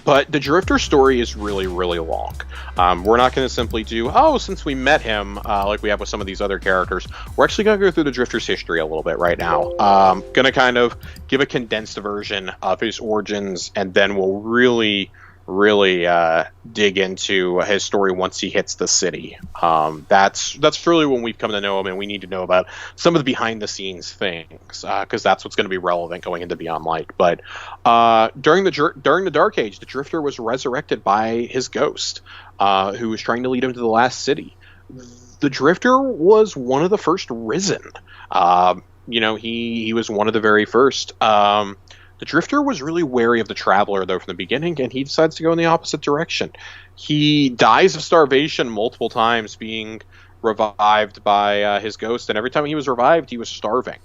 But the Drifter story is really, really long. We're not going to simply do, since we met him, like we have with some of these other characters. We're actually going to go through the Drifter's history a little bit right now. Going to kind of give a condensed version of his origins, and then we'll really dig into his story once he hits the city. That's really when we've come to know him, and we need to know about some of the behind the scenes things, because that's what's going to be relevant going into Beyond Light. But during the Dark Age, the Drifter was resurrected by his ghost, who was trying to lead him to the last city. The Drifter was one of the first risen. He was one of the very first. The Drifter was really wary of the Traveler, though, from the beginning, and he decides to go in the opposite direction. He dies of starvation multiple times, being revived by his ghost, and every time he was revived, he was starving.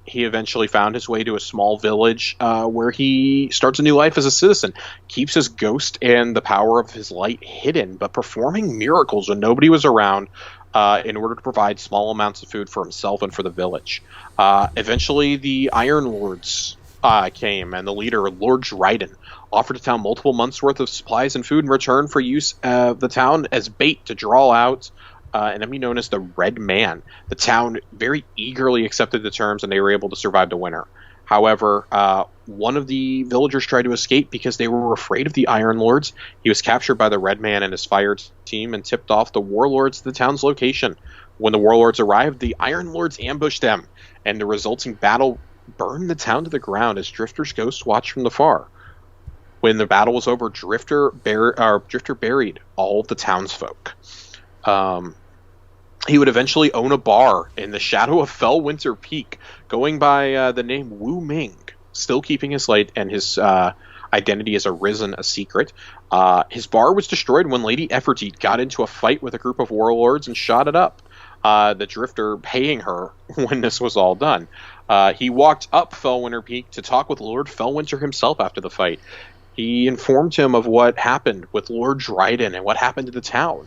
He eventually found his way to a small village where he starts a new life as a citizen, keeps his ghost and the power of his light hidden, but performing miracles when nobody was around in order to provide small amounts of food for himself and for the village. Eventually, the Iron Lords came, and the leader, Lord Dryden, offered the town multiple months' worth of supplies and food in return for use of the town as bait to draw out an enemy known as the Red Man. The town very eagerly accepted the terms, and they were able to survive the winter. However, one of the villagers tried to escape because they were afraid of the Iron Lords. He was captured by the Red Man and his fire team and tipped off the warlords to the town's location. When the warlords arrived, the Iron Lords ambushed them, and the resulting battle burned the town to the ground as Drifter's ghost watched from afar. When the battle was over, Drifter buried all of the townsfolk. He would eventually own a bar in the shadow of Fellwinter Peak, going by the name Wu Ming, still keeping his light and his identity as Arisen a secret. His bar was destroyed when Lady Effertite got into a fight with a group of warlords and shot it up. The Drifter paying her when this was all done. He walked up Fellwinter Peak to talk with Lord Fellwinter himself after the fight. He informed him of what happened with Lord Dryden and what happened to the town,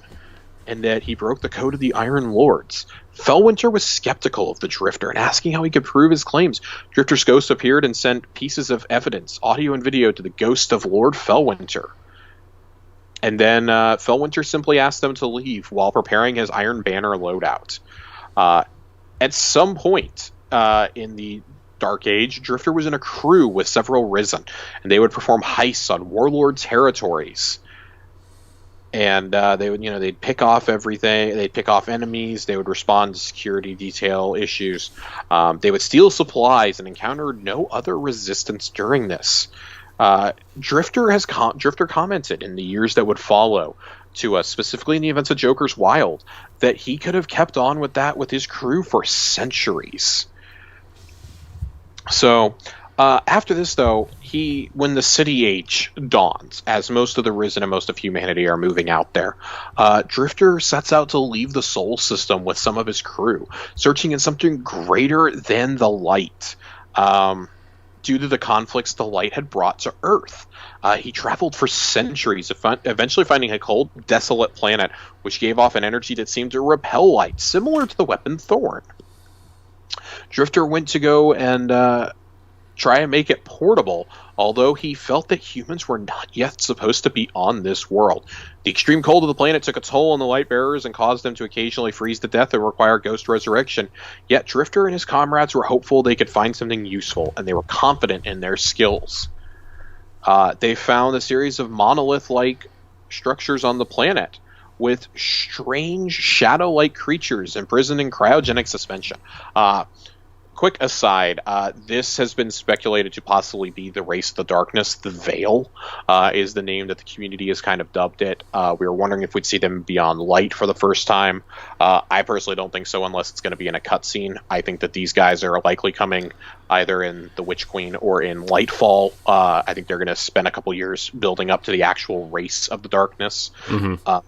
and that he broke the code of the Iron Lords. Fellwinter was skeptical of the Drifter and asking how he could prove his claims. Drifter's ghost appeared and sent pieces of evidence, audio and video, to the ghost of Lord Fellwinter. And then Fellwinter simply asked them to leave while preparing his Iron Banner loadout. At some point in the Dark Age, Drifter was in a crew with several Risen, and they would perform heists on warlord territories. And they'd pick off everything. They'd pick off enemies. They would respond to security detail issues. They would steal supplies and encountered no other resistance during this. Drifter commented in the years that would follow to us, specifically in the events of Joker's Wild, that he could have kept on with that with his crew for centuries. So after this, though, when the City Age dawns, as most of the Risen and most of humanity are moving out there, Drifter sets out to leave the Sol system with some of his crew, searching in something greater than the light. Due to the conflicts the light had brought to Earth. He traveled for centuries, eventually finding a cold, desolate planet, which gave off an energy that seemed to repel light, similar to the weapon Thorn. Drifter went to go and try and make it portable, although he felt that humans were not yet supposed to be on this world. The extreme cold of the planet took a toll on the light bearers and caused them to occasionally freeze to death and require ghost resurrection. Yet Drifter and his comrades were hopeful they could find something useful, and they were confident in their skills. They found a series of monolith-like structures on the planet with strange shadow-like creatures imprisoned in cryogenic suspension. Quick aside, this has been speculated to possibly be the Race of the Darkness. The Veil is the name that the community has kind of dubbed it. We were wondering if we'd see them Beyond Light for the first time. I personally don't think so unless it's going to be in a cutscene. I think that these guys are likely coming either in The Witch Queen or in Lightfall. I think they're going to spend a couple years building up to the actual Race of the Darkness. Mm-hmm.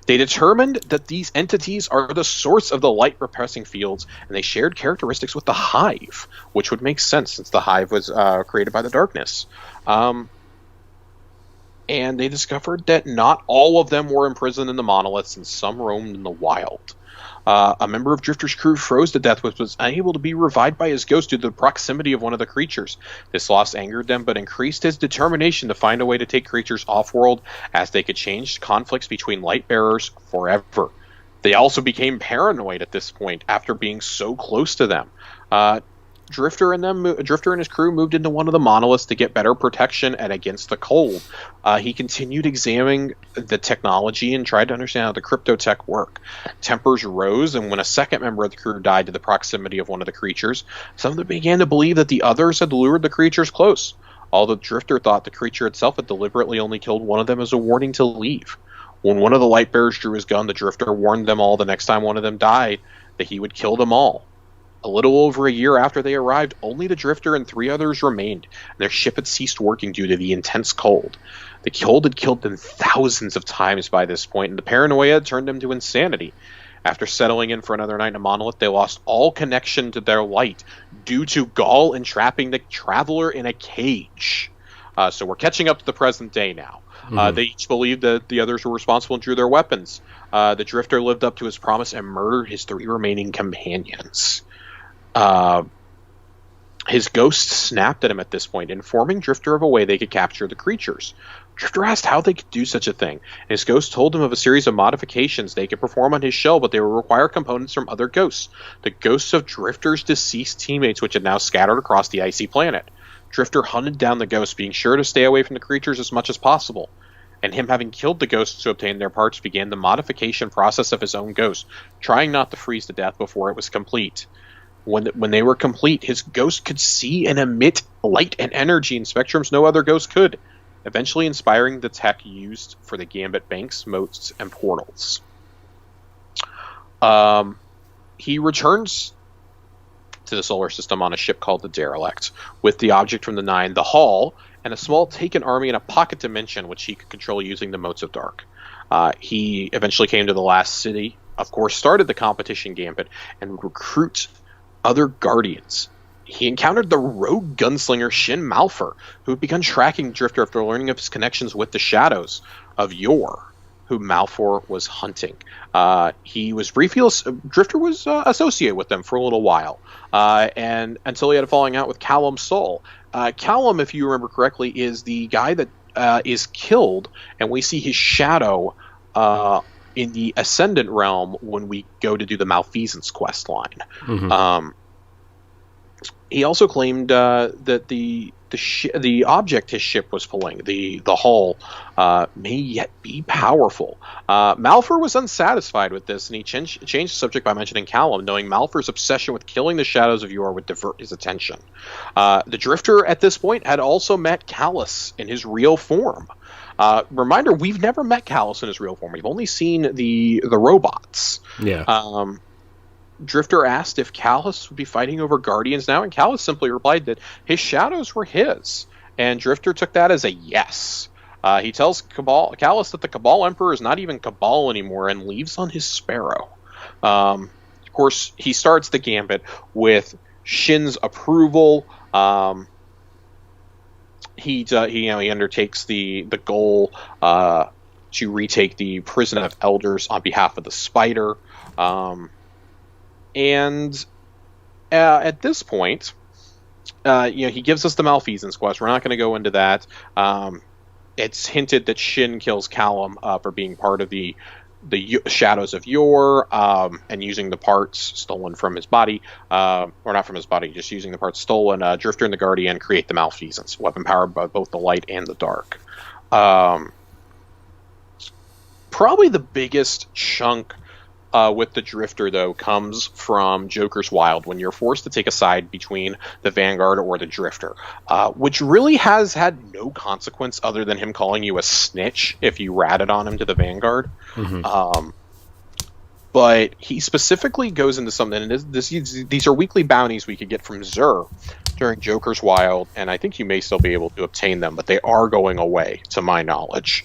They determined that these entities are the source of the light-repressing fields, and they shared characteristics with the Hive, which would make sense since the Hive was created by the darkness. And they discovered that not all of them were imprisoned in the monoliths, and some roamed in the wild. A member of Drifter's crew froze to death, which was unable to be revived by his ghost due to the proximity of one of the creatures. This loss angered them, but increased his determination to find a way to take creatures off-world, as they could change conflicts between light bearers forever. They also became paranoid at this point after being so close to them. Drifter and his crew moved into one of the monoliths to get better protection and against the cold. He continued examining the technology and tried to understand how the cryptotech work. Tempers rose, and when a second member of the crew died to the proximity of one of the creatures, some of them began to believe that the others had lured the creatures close. Although Drifter thought the creature itself had deliberately only killed one of them as a warning to leave. When one of the light bearers drew his gun, the Drifter warned them all the next time one of them died that he would kill them all. A little over a year after they arrived, only the Drifter and 3 others remained, and their ship had ceased working due to the intense cold. The cold had killed them thousands of times by this point, and the paranoia had turned them to insanity. After settling in for another night in a monolith, they lost all connection to their light due to Gaul entrapping the Traveler in a cage. So we're catching up to the present day now. They each believed that the others were responsible and drew their weapons. The Drifter lived up to his promise and murdered his 3 remaining companions. His ghost snapped at him at this point, informing Drifter of a way they could capture the creatures. Drifter asked how they could do such a thing. His ghost told him of a series of modifications they could perform on his shell, but they would require components from other ghosts, the ghosts of Drifter's deceased teammates, which had now scattered across the icy planet. Drifter hunted down the ghosts, being sure to stay away from the creatures as much as possible. And him having killed the ghosts to obtain their parts began the modification process of his own ghost, trying not to freeze to death before it was complete. When they were complete, his ghost could see and emit light and energy in spectrums no other ghost could, eventually inspiring the tech used for the Gambit banks, moats, and portals. He returns to the solar system on a ship called the Derelict, with the object from the Nine, the Hall, and a small Taken army in a pocket dimension, which he could control using the Motes of Dark. He eventually came to the last city, of course started the competition Gambit, and would recruit other Guardians. He encountered the rogue gunslinger Shin Malphur, who had begun tracking Drifter after learning of his connections with the Shadows of Yore, who Malphur was hunting. Drifter was associated with them for a little while, and until he had a falling out with Callum Sol. Callum, if you remember correctly, is the guy that is killed, and we see his shadow in the Ascendant realm when we go to do the Malfeasance quest line. Mm-hmm. He also claimed that the object his ship was pulling, the hull, may yet be powerful. Malphur was unsatisfied with this, and he changed the subject by mentioning Callum, knowing Malphur's obsession with killing the Shadows of Yore would divert his attention. The Drifter at this point had also met Callus in his real form. Reminder, we've never met Callus in his real form. We've only seen the robots. Yeah. Drifter asked if Callus would be fighting over Guardians now, and Callus simply replied that his shadows were his, and Drifter took that as a yes. He tells Callus that the Cabal Emperor is not even Cabal anymore and leaves on his Sparrow. Of course, he starts the Gambit with Shin's approval. He undertakes the goal to retake the Prison of Elders on behalf of the Spider. And at this point, he gives us the Malfeasance quest. We're not going to go into that. It's hinted that Shin kills Callum for being part of the Shadows of Yore and using the parts stolen from his body. Or not from his body, just using the parts stolen. Drifter and the Guardian create the Malfeasance, weapon powered by both the light and the dark. Probably the biggest chunk with the Drifter, though, comes from Joker's Wild, when you're forced to take a side between the Vanguard or the Drifter, which really has had no consequence other than him calling you a snitch if you ratted on him to the Vanguard. Mm-hmm. But he specifically goes into something, and these are weekly bounties we could get from Xur during Joker's Wild, and I think you may still be able to obtain them, but they are going away, to my knowledge.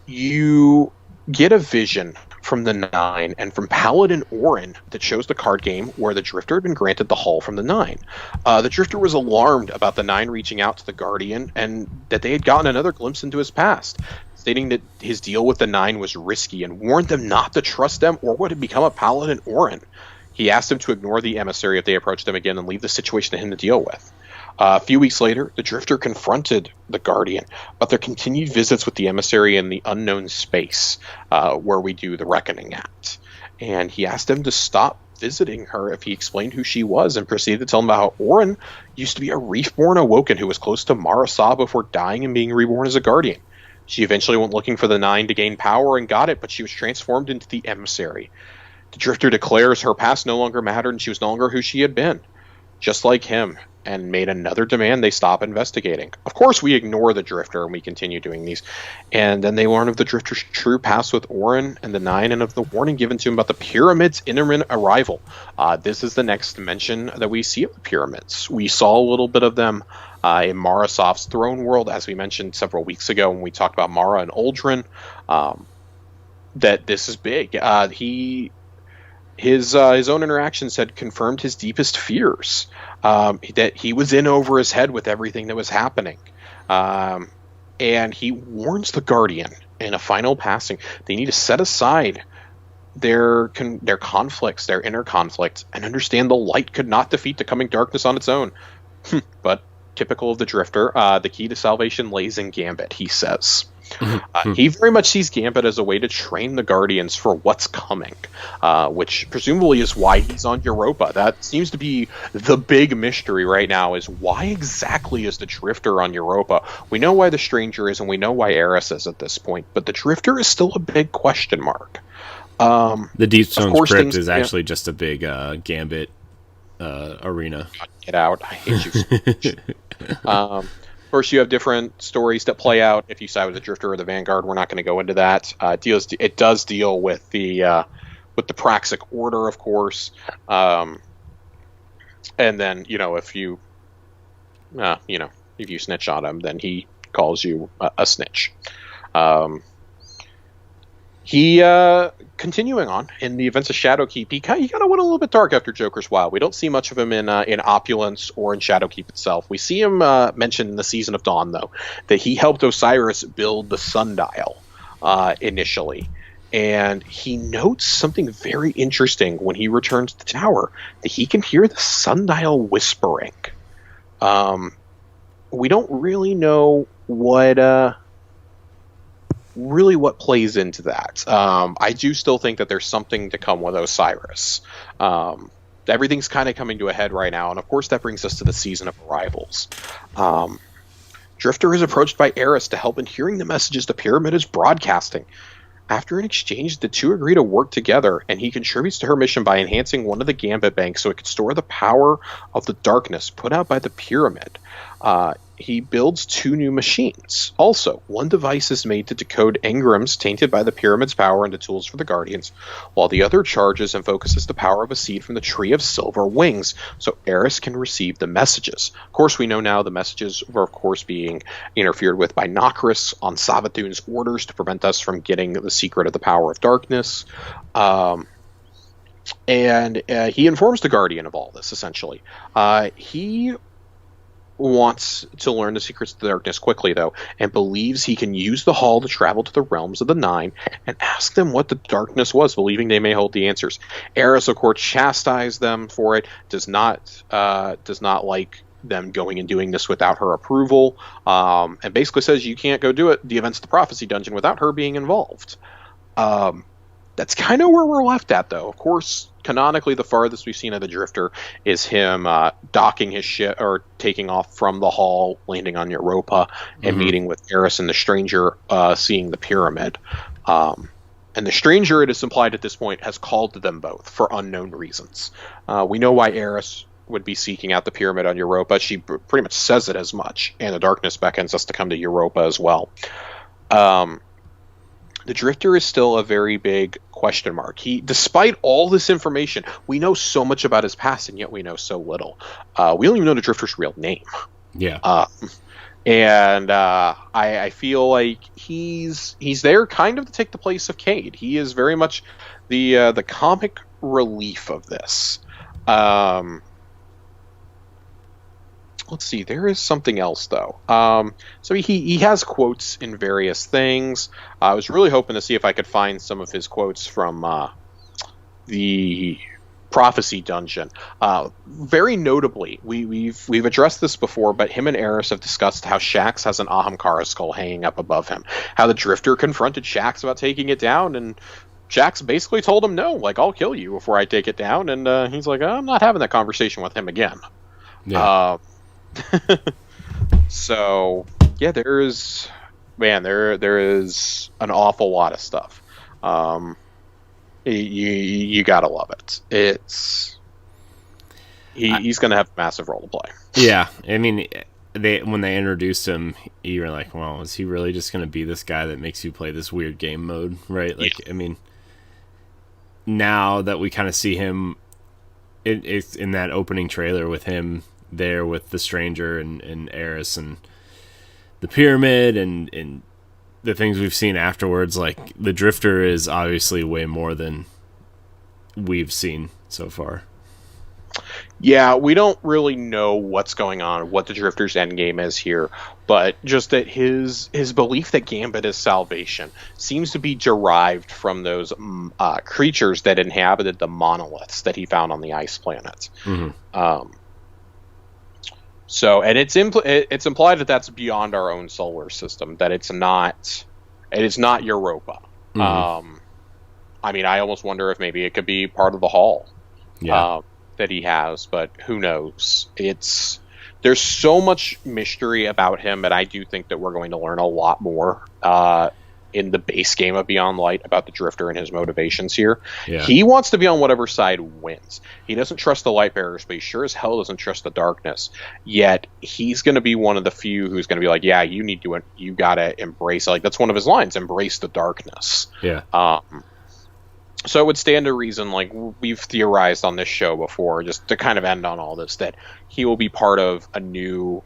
You get a vision from the Nine and from Paladin Orin that shows the card game where the Drifter had been granted the Hull from the Nine. The Drifter was alarmed about the Nine reaching out to the Guardian and that they had gotten another glimpse into his past. stating that his deal with the Nine was risky and warned them not to trust them or what had become of Paladin Orin. He asked them to ignore the emissary if they approached them again and leave the situation to him to deal with. A few weeks later, the Drifter confronted the Guardian about their continued visits with the emissary in the unknown space, where we do the Reckoning at. And he asked them to stop visiting her if he explained who she was, and proceeded to tell them about how Orin used to be a Reefborn Awoken who was close to Mara Sa before dying and being reborn as a Guardian. She eventually went looking for the Nine to gain power and got it, but she was transformed into the emissary. The Drifter declares her past no longer mattered and she was no longer who she had been, just like him, and made another demand they stop investigating. Of course, we ignore the Drifter and we continue doing these. And then they learn of the Drifter's true past with Orin and the Nine, and of the warning given to him about the Pyramid's imminent arrival. This is the next mention that we see of the Pyramids. We saw a little bit of them in Mara Saf's throne world, as we mentioned several weeks ago when we talked about Mara and Uldren. That this is big. His own interactions had confirmed his deepest fears, that he was in over his head with everything that was happening. And he warns the Guardian in a final passing they need to set aside their conflicts, their inner conflicts, and understand the light could not defeat the coming darkness on its own. But typical of the Drifter, the key to salvation lays in Gambit, he says. He very much sees Gambit as a way to train the Guardians for what's coming, which presumably is why he's on Europa. That seems to be the big mystery right now, is why exactly is the Drifter on Europa? We know why the Stranger is, and we know why Eris is at this point, but the Drifter is still a big question mark. The Deepstone Crypt is actually just a big Gambit arena. Get out. I hate you. Of course, you have different stories that play out if you side with the Drifter or the Vanguard. We're not going to go into that. It does deal with the Praxic Order, of course. And then, if you snitch on him, then he calls you a snitch. Continuing on in the events of Shadowkeep, he kind of went a little bit dark after Joker's Wild. We don't see much of him in Opulence or in Shadowkeep itself. We see him mentioned in the Season of Dawn, though, that he helped Osiris build the Sundial initially. And he notes something very interesting when he returns to the tower, that he can hear the Sundial whispering. We don't really know what plays into that. I do still think that there's something to come with Osiris. Everything's kind of coming to a head right now, and of course that brings us to the Season of Arrivals. Drifter is approached by Eris to help in hearing the messages the Pyramid is broadcasting. After an exchange, the two agree to work together, and he contributes to her mission by enhancing one of the Gambit banks so it could store the power of the darkness put out by the Pyramid. He builds 2 new machines. Also, one device is made to decode engrams tainted by the Pyramid's power into tools for the Guardians, while the other charges and focuses the power of a seed from the Tree of Silver Wings, so Eris can receive the messages. Of course, we know now the messages were, of course, being interfered with by Nokris on Savathun's orders to prevent us from getting the secret of the power of darkness. And he informs the Guardian of all this, essentially. He wants to learn the secrets of the darkness quickly, though, and believes he can use the hall to travel to the realms of the Nine and ask them what the darkness was, believing they may hold the answers. Eris, of course, chastises them for it, does not like them going and doing this without her approval, and basically says you can't go do it, the Events of the Prophecy dungeon, without her being involved. That's kind of where we're left at, though. Of course, canonically, the farthest we've seen of the Drifter is him docking his ship, or taking off from the hall, landing on Europa, and meeting with Eris and the Stranger, seeing the Pyramid. And the Stranger, it is implied at this point, has called to them both for unknown reasons. We know why Eris would be seeking out the Pyramid on Europa. She pretty much says it as much, and the darkness beckons us to come to Europa as well. The Drifter is still a very big question mark. Despite all this information, we know so much about his past, and yet we know so little. We don't even know the Drifter's real name. Yeah. I feel like he's there kind of to take the place of Cade. He is very much the comic relief of this. let's see. There is something else though. So he has quotes in various things. I was really hoping to see if I could find some of his quotes from the Prophecy Dungeon. Very notably, we've addressed this before, but him and Eris have discussed how Shaxx has an Ahamkara skull hanging up above him. How the Drifter confronted Shaxx about taking it down, and Shaxx basically told him, no, like, I'll kill you before I take it down. And he's like, I'm not having that conversation with him again. Yeah. So, yeah, there is an awful lot of stuff. You gotta love it. He's gonna have a massive role to play. Yeah, I mean, when they introduced him, you were like, well, is he really just gonna be this guy that makes you play this weird game mode, right? Like, yeah. I mean, now that we kind of see him in that opening trailer with him there with the Stranger and Eris and the pyramid and the things we've seen afterwards, like, the Drifter is obviously way more than we've seen so far. Yeah, we don't really know what's going on, what the Drifter's endgame is here, but just that his belief that Gambit is salvation seems to be derived from those creatures that inhabited the monoliths that he found on the ice planet. Mm-hmm. So, and it's implied that that's beyond our own solar system, that it is not Europa. Mm-hmm. I mean, I almost wonder if maybe it could be part of the Hall. Yeah. That he has, but who knows? There's so much mystery about him, and I do think that we're going to learn a lot more in the base game of Beyond Light about the Drifter and his motivations here. Yeah. He wants to be on whatever side wins. He doesn't trust the Lightbearers, but he sure as hell doesn't trust the darkness. Yet he's going to be one of the few who's going to be like, yeah, you gotta embrace, like, that's one of his lines, embrace the darkness. Yeah. So it would stand to reason, like we've theorized on this show before, just to kind of end on all this, that he will be part of a new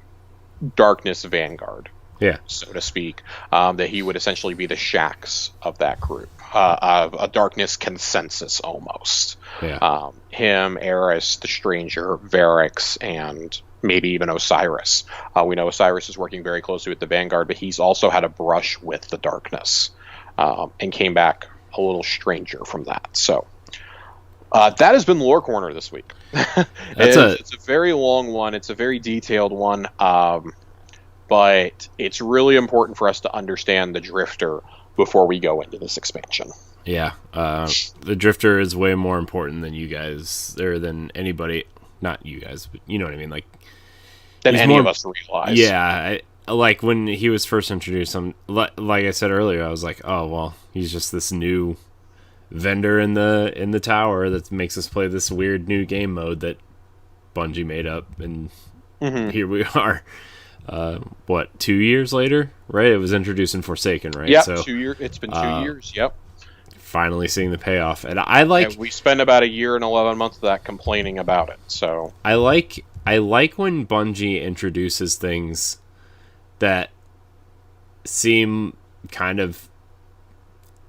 darkness vanguard, so to speak. That he would essentially be the Shaxx of that group, of a darkness consensus almost. Yeah. Him, Eris, the Stranger, Variks, and maybe even Osiris. We know Osiris is working very closely with the Vanguard, but he's also had a brush with the darkness, and came back a little stranger from that. So that has been Lore Corner this week. It's a very long one. It's a very detailed one. But it's really important for us to understand the Drifter before we go into this expansion. Yeah. The Drifter is way more important than you guys, or than anybody, not you guys, but you know what I mean? Like, than any of us realize. Yeah. Like, when he was first introduced, like I said earlier, I was like, oh, well, he's just this new vendor in the tower that makes us play this weird new game mode that Bungie made up, and here we are. 2 years later, right? It was introduced in Forsaken, right? Yeah, so, 2 years. It's been 2 years, yep. Finally seeing the payoff. And and we spent about a year and 11 months of that complaining about it, so... I like when Bungie introduces things that seem kind of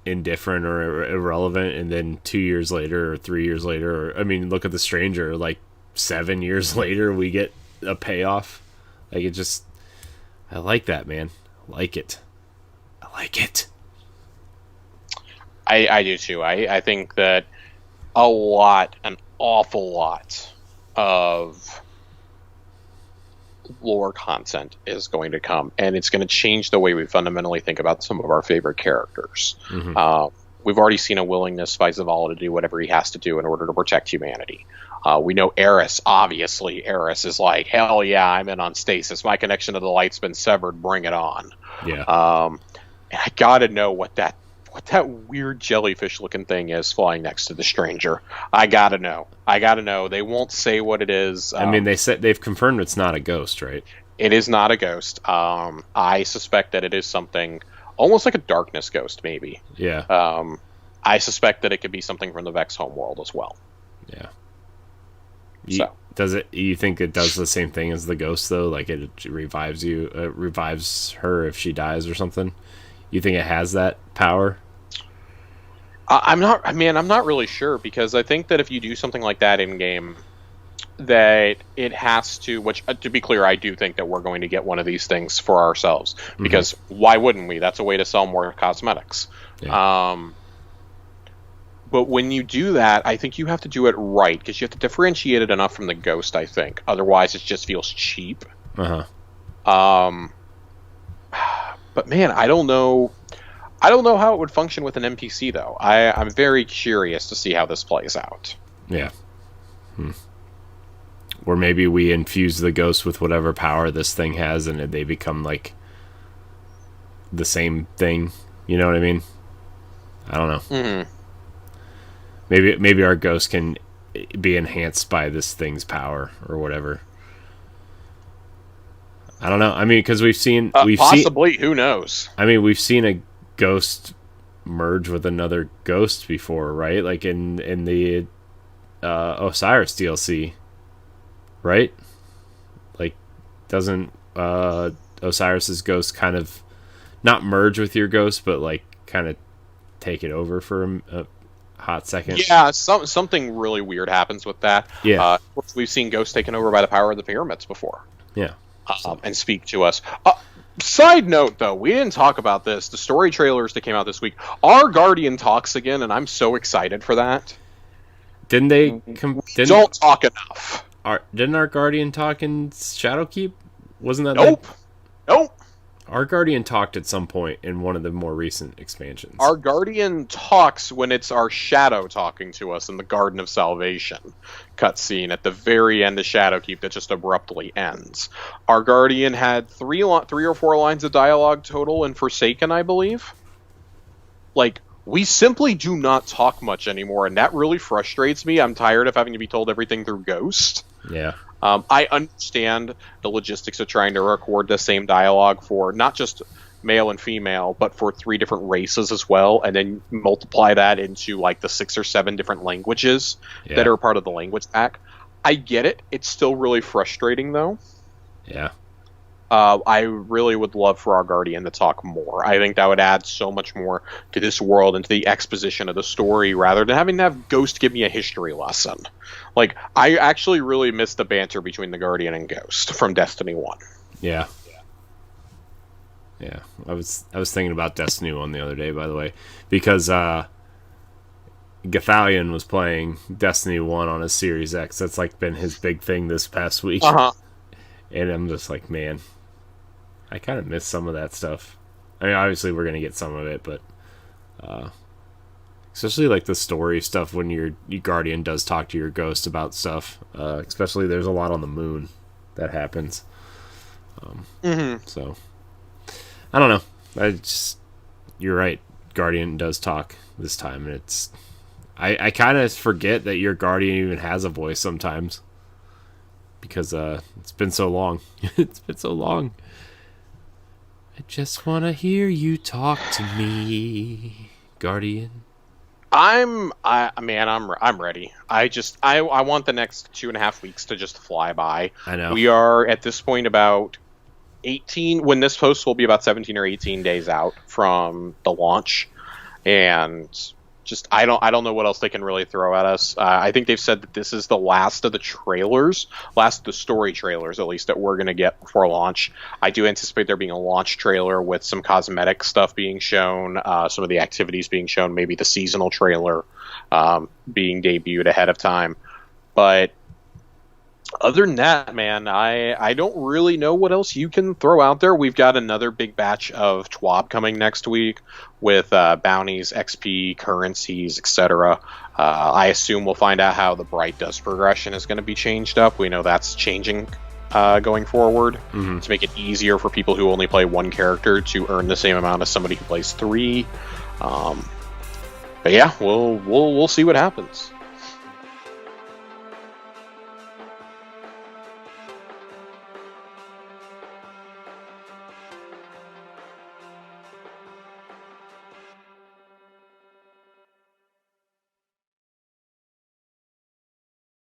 indifferent or irrelevant, and then 2 years later or 3 years later, or, I mean, look at the Stranger, like 7 years later we get a payoff. Like, it just, I like that, man. I like it. I do too. I think that an awful lot of lore content is going to come, and it's going to change the way we fundamentally think about some of our favorite characters. Mm-hmm. We've already seen a willingness by Zavala to do whatever he has to do in order to protect humanity. We know Eris, obviously. Eris is like, hell yeah, I'm in on stasis. My connection to the light's been severed. Bring it on. Yeah. And I gotta know what that weird jellyfish-looking thing is flying next to the Stranger. I gotta know. They won't say what it is. I mean, they've confirmed it's not a ghost, right? It is not a ghost. I suspect that it is something almost like a darkness ghost, maybe. Yeah. I suspect that it could be something from the Vex homeworld as well. Yeah. So you think it does the same thing as the ghost, though? Like, it revives her if she dies or something? You think it has that power? I'm not really sure, because I think that if you do something like that in game, that it has to, which to be clear, I do think that we're going to get one of these things for ourselves, because why wouldn't we? That's a way to sell more cosmetics. Yeah. But when you do that, I think you have to do it right, because you have to differentiate it enough from the Ghost, I think. Otherwise, it just feels cheap. But man, I don't know how it would function with an NPC, though. I'm very curious to see how this plays out. Yeah. Or maybe we infuse the Ghost with whatever power this thing has, and they become like the same thing. You know what I mean? I don't know. Mm-hmm. Maybe our Ghost can be enhanced by this thing's power or whatever. I don't know. I mean, because we've possibly. Who knows? I mean, we've seen a Ghost merge with another Ghost before, right? Like in the Osiris DLC, right? Like, doesn't Osiris's Ghost kind of not merge with your Ghost, but like kind of take it over for a hot second? Yeah, something really weird happens with that. Yeah, we've seen Ghosts taken over by the power of the pyramids before. Yeah, and speak to us. Side note, though, we didn't talk about this. The story trailers that came out this week. Our Guardian talks again, and I'm so excited for that. Didn't they? Don't talk enough. Didn't our Guardian talk in Shadowkeep? Wasn't that? Nope. Our Guardian talked at some point in one of the more recent expansions. Our Guardian talks when it's our Shadow talking to us in the Garden of Salvation cutscene at the very end of Shadowkeep that just abruptly ends. Our Guardian had three or four lines of dialogue total in Forsaken, I believe. Like, we simply do not talk much anymore, and that really frustrates me. I'm tired of having to be told everything through Ghost. Yeah. I understand the logistics of trying to record the same dialogue for not just male and female, but for 3 different races as well, and then multiply that into like the 6 or 7 different languages that are part of the language pack. I get it. It's still really frustrating, though. Yeah. I really would love for our Guardian to talk more. I think that would add so much more to this world and to the exposition of the story, rather than having to have Ghost give me a history lesson. Like, I actually really miss the banter between the Guardian and Ghost from Destiny 1. Yeah. I was thinking about Destiny 1 the other day, by the way, because Gathalion was playing Destiny 1 on his Series X. That's like been his big thing this past week. And I'm just like, man, I kind of miss some of that stuff. I mean, obviously we're gonna get some of it, but especially like the story stuff when your Guardian does talk to your Ghost about stuff. Especially there's a lot on the moon that happens. So I don't know. You're right. Guardian does talk this time, and I kind of forget that your Guardian even has a voice sometimes. Because it's been so long. It's been so long. I just want to hear you talk to me, Guardian. I'm ready. I want the next 2.5 weeks to just fly by. I know. We are at this point about 18. When this post will be about 17 or 18 days out from the launch, and just I don't know what else they can really throw at us. I think they've said that this is the last of the story trailers, at least, that we're going to get before launch. I do anticipate there being a launch trailer with some cosmetic stuff being shown, some of the activities being shown, maybe the seasonal trailer being debuted ahead of time. But other than that, man, I don't really know what else you can throw out there. We've got another big batch of TWAB coming next week with bounties, XP, currencies, etc. I assume we'll find out how the Bright Dust progression is going to be changed up. We know that's changing going forward to make it easier for people who only play one character to earn the same amount as somebody who plays 3. But yeah, we'll see what happens.